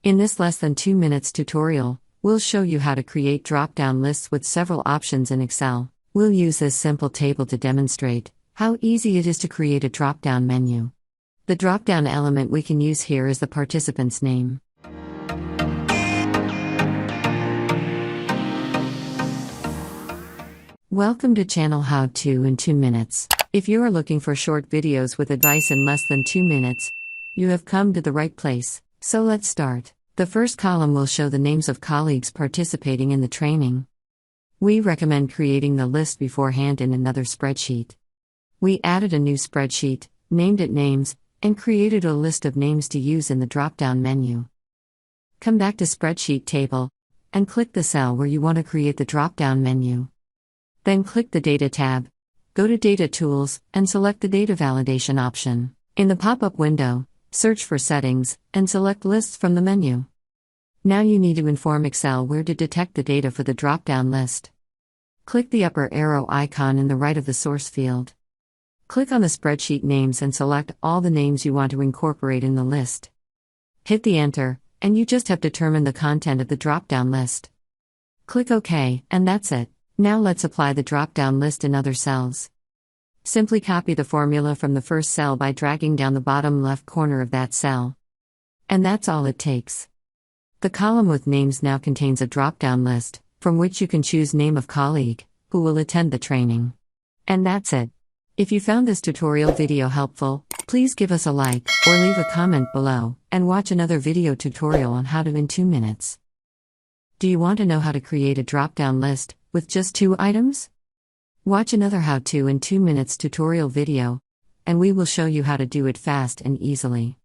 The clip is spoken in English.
In this less than 2 minutes tutorial, we'll show you how to create drop-down lists with several options in Excel. We'll use this simple table to demonstrate how easy it is to create a drop-down menu. The drop-down element we can use here is the participant's name. Welcome to channel How To in 2 minutes. If you are looking for short videos with advice in less than 2 minutes, you have come to the right place. So let's start. The first column will show the names of colleagues participating in the training. We recommend creating the list beforehand in another spreadsheet. We added a new spreadsheet, named it Names, and created a list of names to use in the drop-down menu. Come back to Spreadsheet Table, and click the cell where you want to create the drop-down menu. Then click the Data tab, go to Data Tools, and select the Data Validation option. In the pop-up window, search for Settings, and select Lists from the menu. Now you need to inform Excel where to detect the data for the drop-down list. Click the upper arrow icon in the right of the source field. Click on the spreadsheet names and select all the names you want to incorporate in the list. Hit the Enter, and you just have determined the content of the drop-down list. Click OK, and that's it. Now let's apply the drop-down list in other cells. Simply copy the formula from the first cell by dragging down the bottom left corner of that cell. And that's all it takes. The column with names now contains a drop-down list, from which you can choose name of colleague, who will attend the training. And that's it. If you found this tutorial video helpful, please give us a like, or leave a comment below, and watch another video tutorial on how to in 2 minutes. Do you want to know how to create a drop-down list, with just 2 items? Watch another How To in 2 minutes tutorial video, and we will show you how to do it fast and easily.